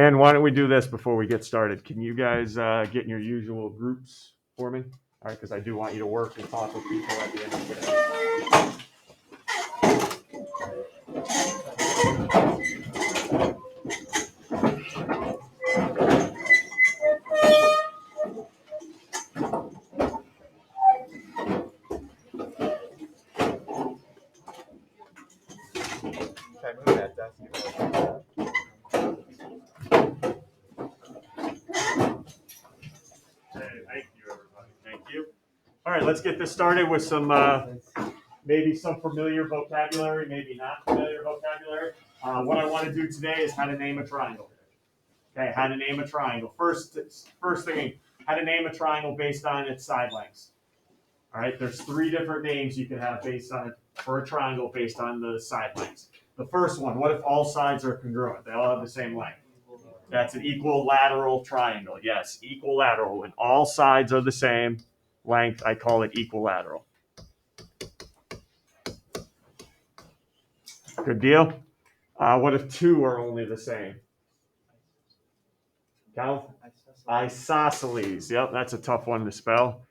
And why don't we do this before we get started? Can you guys get in your usual groups for me? All right, because I do want you to work and talk with people at the end of the day. Thank you, everybody. Thank you. All right, let's get this started with some maybe some familiar vocabulary, maybe not familiar vocabulary. What I want to do today is how to name a triangle. Okay, how to name a triangle. First thing, how to name a triangle based on its side lengths. All right, there's 3 different names you can have based on for a triangle based on the side lengths. The first one, what if all sides are congruent? They all have the same length. That's an equilateral triangle. Yes, equilateral. When all sides are the same length, I call it equilateral. Good deal. What if 2 are only the same? Cal? Isosceles. Yep, that's a tough one to spell.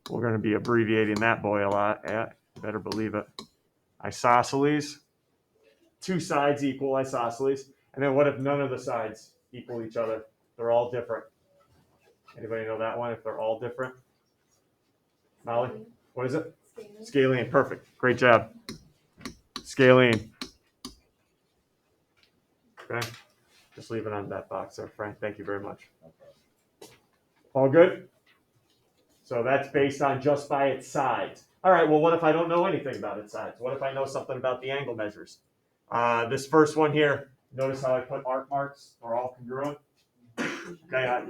We're going to be abbreviating that boy a lot. Yeah, better believe it. Isosceles. 2 sides equal isosceles. And then what if none of the sides equal each other? They're all different. Anybody know that one? If they're all different? Molly? What is it? Scalene. Perfect. Great job. Scalene. Okay. Just leave it on that box there, Frank. Thank you very much. All good? So that's based on just by its sides. All right, well, what if I don't know anything about its sides? What if I know something about the angle measures? This first one here, notice how I put arc marks? They're all congruent. Okay,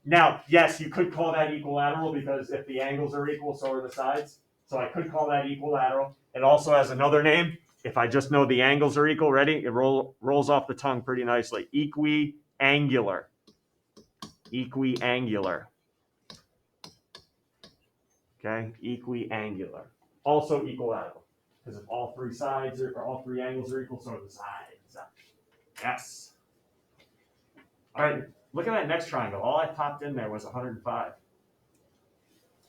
now, yes, you could call that equilateral because if the angles are equal, so are the sides. So I could call that equilateral. It also has another name. If I just know the angles are equal, ready? It rolls off the tongue pretty nicely. Equiangular. Equiangular. Okay, equiangular. Also equilateral. Because if all 3 sides or all 3 angles are equal, so are the sides. Yes. All right, look at that next triangle. All I popped in there was 105.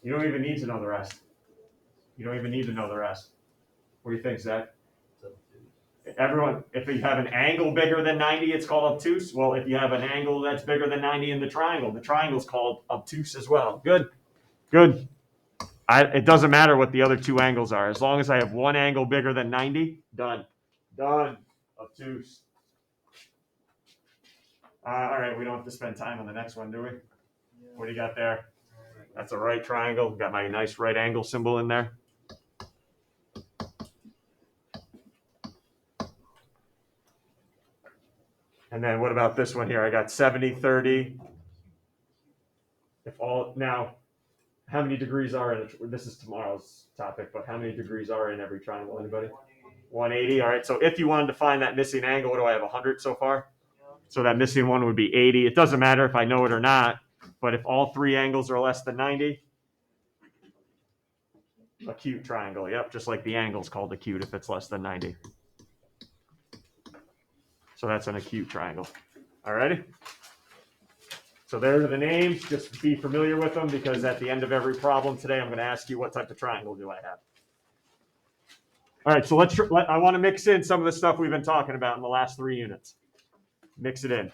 You don't even need to know the rest. You don't even need to know the rest. What do you think, Zach? Everyone, if you have an angle bigger than 90, it's called obtuse. Well, if you have an angle that's bigger than 90 in the triangle's called obtuse as well. Good. Good. It doesn't matter what the other 2 angles are. As long as I have one angle bigger than 90, done. Done. Obtuse. All right, we don't have to spend time on the next one, do we? What do you got there? That's a right triangle. Got my nice right angle symbol in there. And then what about this one here? I got 70, 30. Now, how many degrees are in this is tomorrow's topic, but how many degrees are in every triangle? Anybody? 180. All right. So if you wanted to find that missing angle, what do I have? 100 so far? So that missing one would be 80. It doesn't matter if I know it or not, but if all 3 angles are less than 90, acute triangle. Yep, just like the angle's called acute if it's less than 90. So that's an acute triangle. All righty? So there are the names. Just be familiar with them because at the end of every problem today, I'm going to ask you what type of triangle do I have. All right, so I want to mix in some of the stuff we've been talking about in the last 3 units. Mix it in.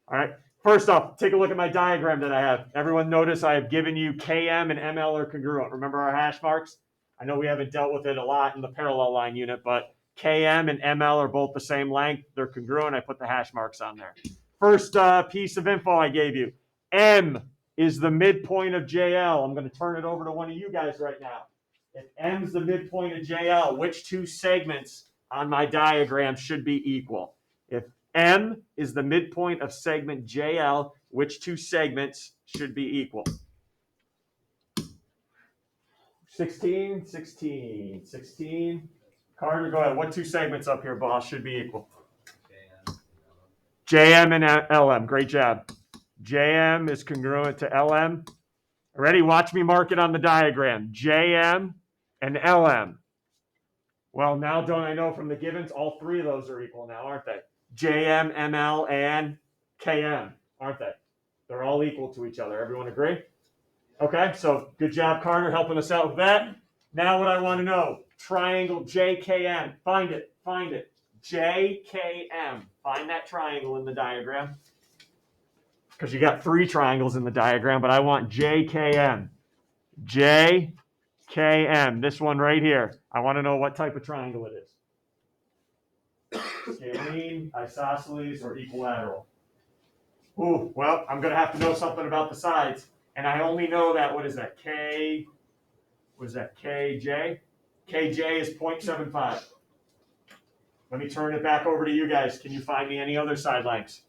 All right, first off, take a look at my diagram that I have. Everyone notice I have given you KM and ML are congruent. Remember our hash marks? I know we haven't dealt with it a lot in the parallel line unit, but KM and ML are both the same length. They're congruent. I put the hash marks on there. First piece of info I gave you. M is the midpoint of JL. I'm going to turn it over to one of you guys right now. If M is the midpoint of JL, which 2 segments on my diagram should be equal? If M is the midpoint of segment JL, which 2 segments should be equal? 16, 16, 16. Carter, go ahead. What 2 segments up here, boss, should be equal? JM and LM. Great job. JM is congruent to LM. Ready? Watch me mark it on the diagram. JM and LM. Well, now don't I know from the givens, all 3 of those are equal now, aren't they? JM, ML, and KM, aren't they? They're all equal to each other. Everyone agree? Okay, so good job, Carter, helping us out with that. Now what I want to know, triangle JKM. Find it. JKM. Find that triangle in the diagram. Because you got 3 triangles in the diagram, but I want JKM. JKM. This one right here. I want to know what type of triangle it is. Scalene, isosceles, or equilateral. Ooh, well, I'm going to have to know something about the sides. And I only know that, what is that, KJ? KJ is 0.75. Let me turn it back over to you guys. Can you find me any other side lengths?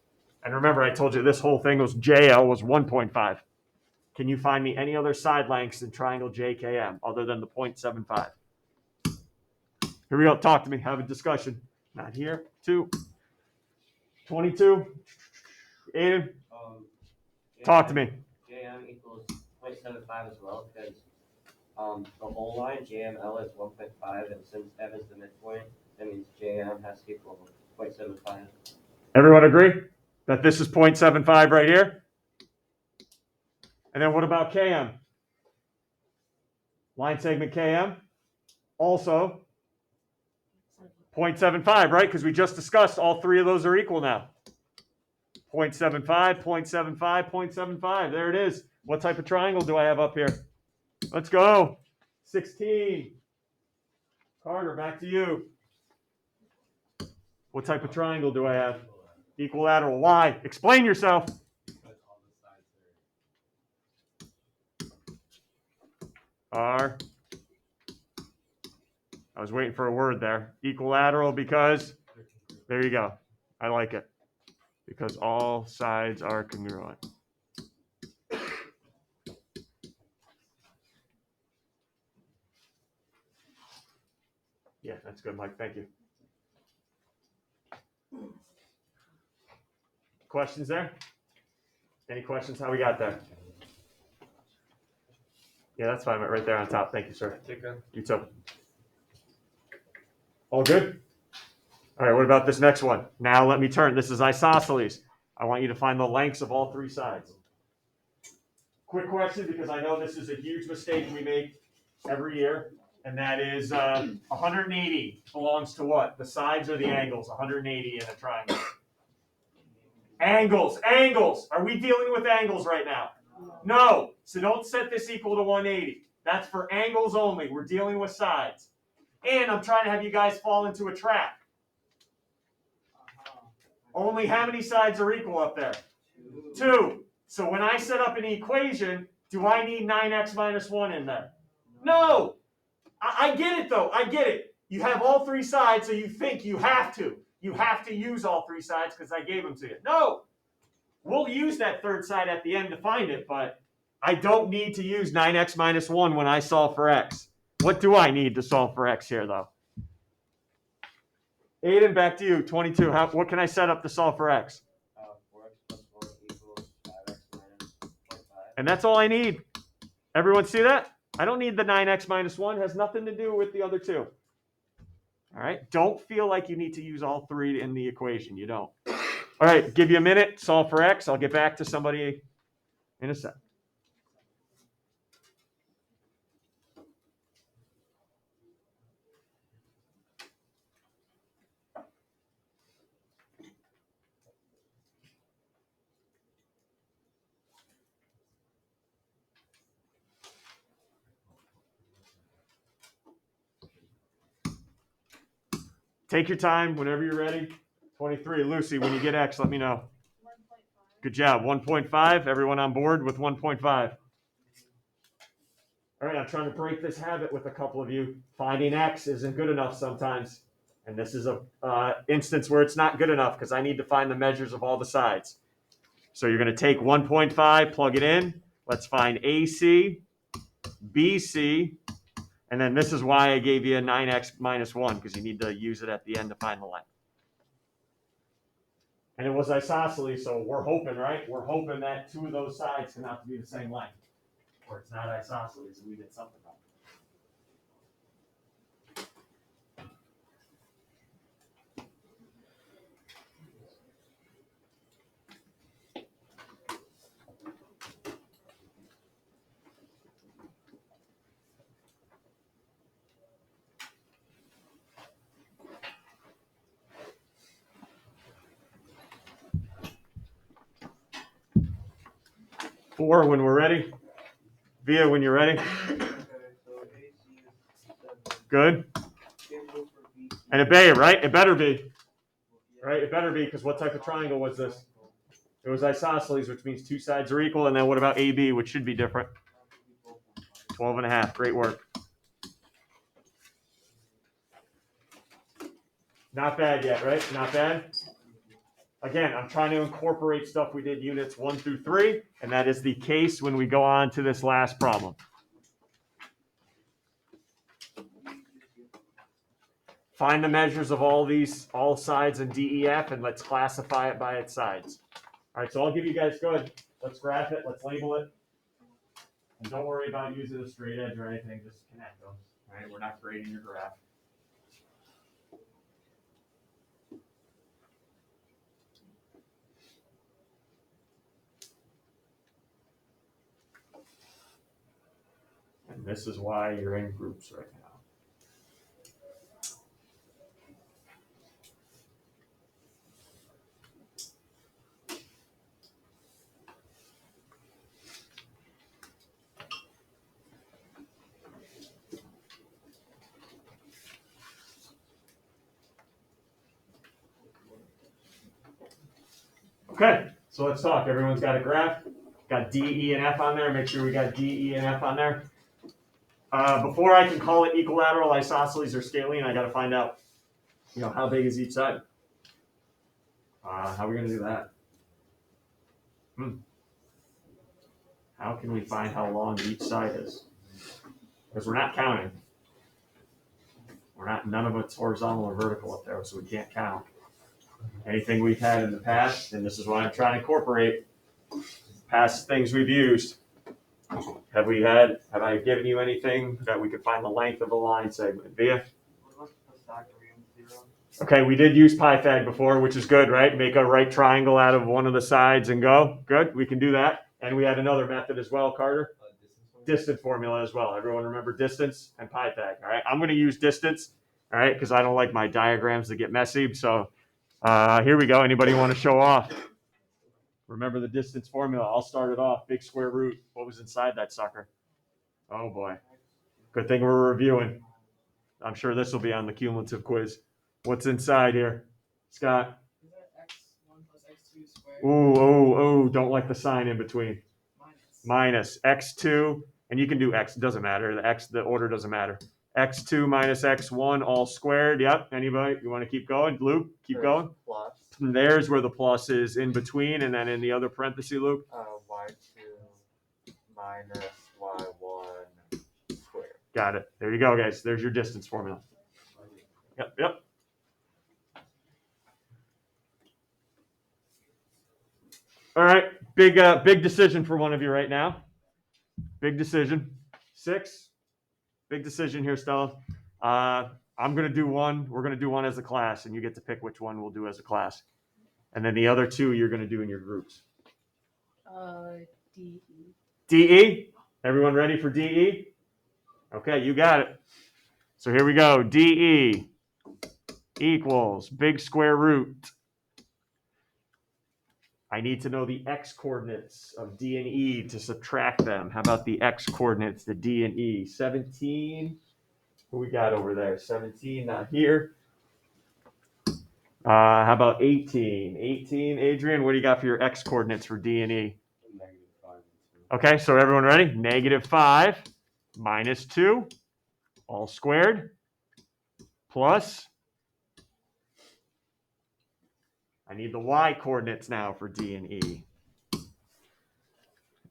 And remember, I told you this whole thing was JL was 1.5. Can you find me any other side lengths in triangle JKM other than the 0.75? Here we go. Talk to me. Have a discussion. Not here. 2. 22. Aiden. Talk to me. JM equals 0.75 as well because the whole line, JML is 1.5, and since M is the midpoint, that means JM has to equal 0.75. Everyone agree that this is 0.75 right here? And then what about KM? Line segment KM? Also 0.75, right? Because we just discussed all 3 of those are equal now. 0.75, 0.75, 0.75. There it is. What type of triangle do I have up here? Let's go. 16. Carter, back to you. What type of triangle do I have? Equilateral. Why? Explain yourself. I was waiting for a word there. Equilateral because, there you go. I like it. Because all sides are congruent. Yeah, that's good, Mike. Thank you. Questions there? Any questions? How we got there? Yeah, that's fine. Right there on top. Thank you, sir. You too. All good? All right, what about this next one? Now let me turn. This is isosceles. I want you to find the lengths of all 3 sides. Quick question, because I know this is a huge mistake we make every year, and that is 180 belongs to what? The sides or the angles? 180 in a triangle. Angles. Are we dealing with angles right now? No. So don't set this equal to 180. That's for angles only. We're dealing with sides. And I'm trying to have you guys fall into a trap. Only how many sides are equal up there? 2. So when I set up an equation, do I need 9x minus 1 in there? No. I get it, though. I get it. You have all 3 sides, so you think you have to. You have to use all 3 sides because I gave them to you. No. We'll use that 3rd side at the end to find it, but I don't need to use 9x minus 1 when I solve for x. What do I need to solve for x here, though? Aiden, back to you. 22. What can I set up to solve for x? 4x plus 1 equals 5x minus 0.5. And that's all I need. Everyone see that? I don't need the 9x minus 1. It has nothing to do with the other 2. All right? Don't feel like you need to use all 3 in the equation. You don't. All right, give you a minute. Solve for x. I'll get back to somebody in a sec. Take your time whenever you're ready. 23. Lucy, when you get x, let me know. 1.5. Good job. 1.5. Everyone on board with 1.5? All right, I'm trying to break this habit with a couple of you. Finding x isn't good enough sometimes. And this is a instance where it's not good enough because I need to find the measures of all the sides. So you're going to take 1.5, plug it in. Let's find AC, BC, and then this is why I gave you a 9x minus 1, because you need to use it at the end to find the length. And it was isosceles, so we're hoping, right? We're hoping that 2 of those sides can have to be the same length. Or it's not isosceles, and we did something wrong. 4 when we're ready. Via, when you're ready. Good. And it better, right? It better be. Right? It better be, because what type of triangle was this? It was isosceles, which means 2 sides are equal. And then what about AB, which should be different? 12.5. Great work. Not bad yet, right? Not bad. Again, I'm trying to incorporate stuff we did units 1 through 3, and that is the case when we go on to this last problem. Find the measures of all sides in DEF, and let's classify it by its sides. All right, so I'll give you guys, go ahead. Let's graph it, let's label it. And don't worry about using a straight edge or anything, just connect them. All right, we're not grading your graph. And this is why you're in groups right now. Okay, so let's talk. Everyone's got a graph. Got D, E, and F on there. Make sure we got D, E, and F on there. Before I can call it equilateral, isosceles, or scalene, I got to find out, how big is each side? How are we going to do that? How can we find how long each side is? Because we're not counting. None of it's horizontal or vertical up there, so we can't count. Anything we've had in the past, and this is what I'm trying to incorporate, past things we've used. Have I given you anything that we could find the length of a line segment? Via? Okay, we did use Pythag before, which is good, right? Make a right triangle out of one of the sides and go. Good, we can do that. And we had another method as well, Carter. Distance formula as well. Everyone remember distance and Pythag, all right? I'm going to use distance, all right, because I don't like my diagrams to get messy. So here we go. Anybody want to show off? Remember the distance formula. I'll start it off. Big square root. What was inside that sucker? Oh, boy. Good thing we're reviewing. I'm sure this will be on the cumulative quiz. What's inside here? Scott? Is that x1 plus x2 squared? Ooh, don't like the sign in between. Minus x2, and you can do x, it doesn't matter. The order doesn't matter. X2 minus x1 all squared. Yep, anybody? You want to keep going? Luke, keep going. Plus. And there's where the plus is in between, and then in the other parenthesis, Luke. Y2 minus y1 squared. Got it. There you go, guys. There's your distance formula. Yep. All right, big decision for one of you right now. Big decision. 6. Big decision here, Stella. I'm going to do one. We're going to do one as a class, and you get to pick which one we'll do as a class. And then the other 2 you're going to do in your groups. DE. DE? Everyone ready for DE? Okay, you got it. So here we go. DE equals big square root. I need to know the x coordinates of D and E to subtract them. How about the x coordinates, the D and E? 17. Who we got over there? 17, not here. How about 18? 18, Adrian, what do you got for your x coordinates for D and E? -5 and 2. Okay, so everyone ready? -5 minus 2, all squared, plus, I need the y coordinates now for D and E.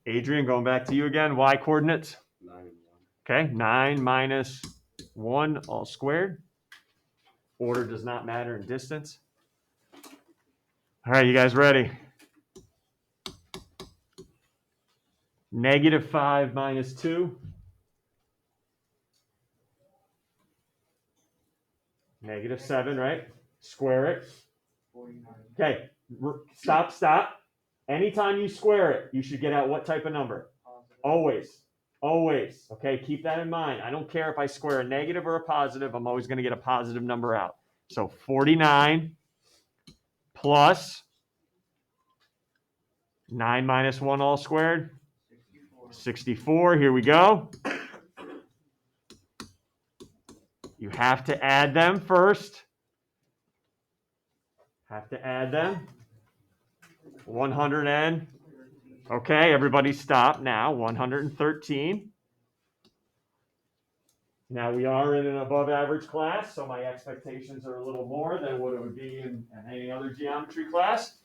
Adrian, going back to you again, y coordinates. 9 and 1. Okay, 9 minus 1 all squared. Order does not matter in distance. All right, you guys ready? -5 minus 2. -7, right? Square it. 49. Okay, stop. Anytime you square it, you should get out what type of number? Always. Okay, keep that in mind. I don't care if I square a negative or a positive. I'm always going to get a positive number out. So 49 plus 9 minus 1 all squared. 64, here we go. You have to add them first. Have to add them. 100 and, okay, everybody stop now. 113. Now we are in an above average class, so my expectations are a little more than what it would be in any other geometry class.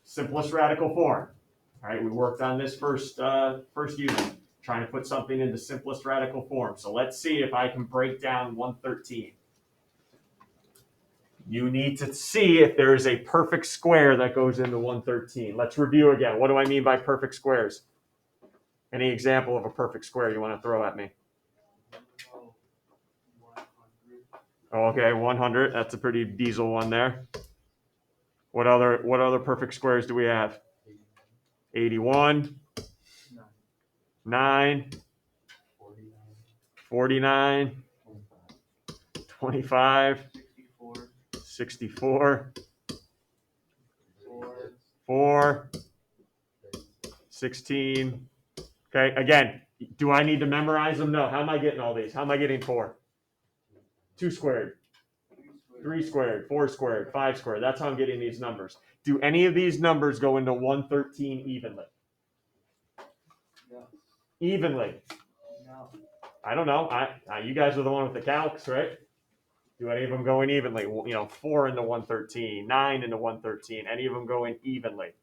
Simplest radical form. All right, we worked on this first unit, trying to put something into simplest radical form. So let's see if I can break down 113. You need to see if there is a perfect square that goes into 113. Let's review again. What do I mean by perfect squares? Any example of a perfect square you want to throw at me? Okay, 100. That's a pretty diesel one there. What other perfect squares do we have? 81, 9, 49, 25, 64, 4, 16. Okay, again, do I need to memorize them? No. How am I getting all these? How am I getting 4? 2 squared, 3 squared, 4 squared, 5 squared. That's how I'm getting these numbers. Do any of these numbers go into 113 evenly? No. Evenly? No. I don't know. You guys are the one with the calcs, right? Do any of them go in evenly? 4 into 113, 9 into 113. Any of them go in evenly?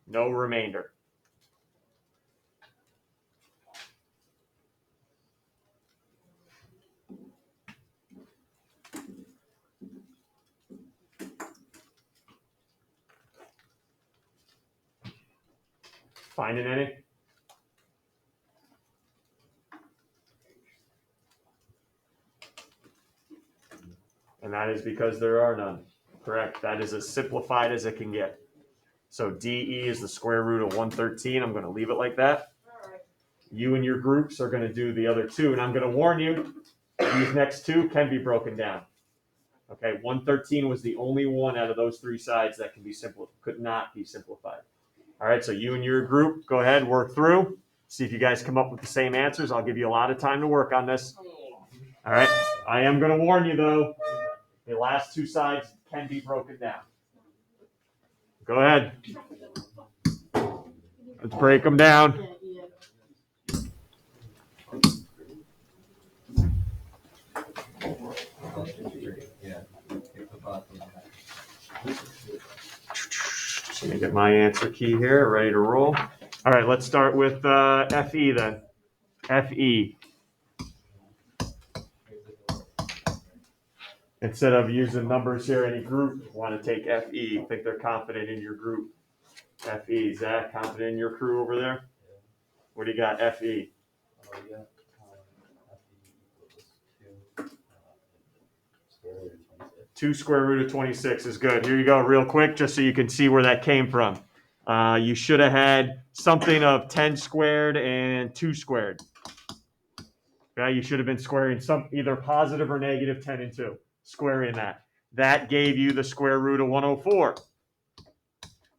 No remainder. Finding any? And that is because there are none. Correct. That is as simplified as it can get. So DE is the square root of 113. I'm going to leave it like that. You and your groups are going to do the other two. And I'm going to warn you, these next two can be broken down. Okay, 113 was the only one out of those 3 sides that could not be simplified. All right, so you and your group, go ahead, work through. See if you guys come up with the same answers. I'll give you a lot of time to work on this. All right, I am going to warn you, though. The last 2 sides can be broken down. Go ahead. Let's break them down. Just let me get my answer key here, ready to roll. All right, let's start with FE then. FE. Instead of using numbers here, any group want to take FE. Think they're confident in your group. FE. Zach, confident in your crew over there? What do you got, FE? 2 square root of 26 is good. Here you go, real quick, just so you can see where that came from. You should have had something of 10 squared and 2 squared. Okay, you should have been squaring some either positive or negative 10 and 2. Squaring that. That gave you the square root of 104,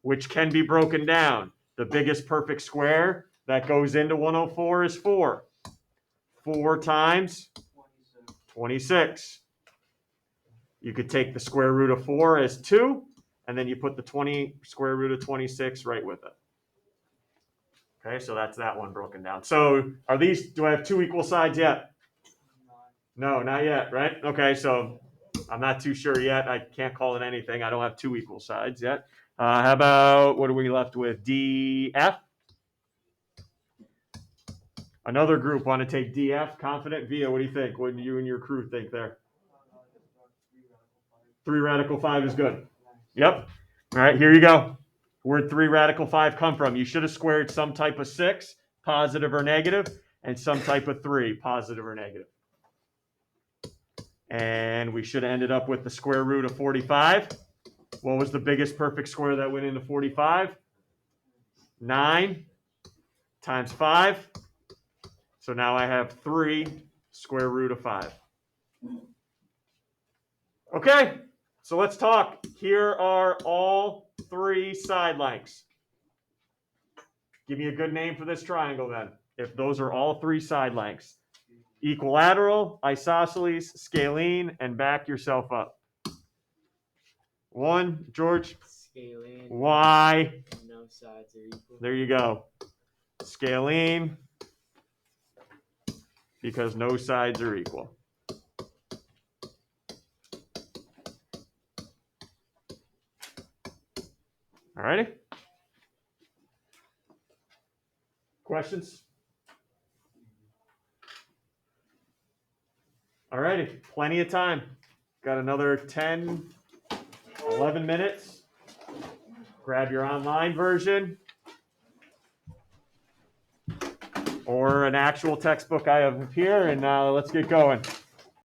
which can be broken down. The biggest perfect square that goes into 104 is 4. 4 times 26. You could take the square root of 4 as 2, and then you put the square root of 26 right with it. Okay, so that's that one broken down. So do I have 2 equal sides yet? No, not yet, right? Okay, so I'm not too sure yet. I can't call it anything. I don't have 2 equal sides yet. How about, what are we left with? DF? Another group want to take DF, confident? Via, what do you think? What do you and your crew think there? 3 radical 5 is good. Yep. All right, here you go. Where'd 3 radical 5 come from? You should have squared some type of 6, positive or negative, and some type of 3, positive or negative. And we should have ended up with the square root of 45. What was the biggest perfect square that went into 45? 9 times 5. So now I have 3 square root of 5. Okay, so let's talk. Here are all 3 side lengths. Give me a good name for this triangle then. If those are all three side lengths. Equilateral, isosceles, scalene, and back yourself up. One, George. Scalene. Why? No sides are equal. There you go. Scalene, because no sides are equal. All righty. Questions? All righty. Plenty of time. Got another 10, 11 minutes. Grab your online version or an actual textbook I have here, and let's get going.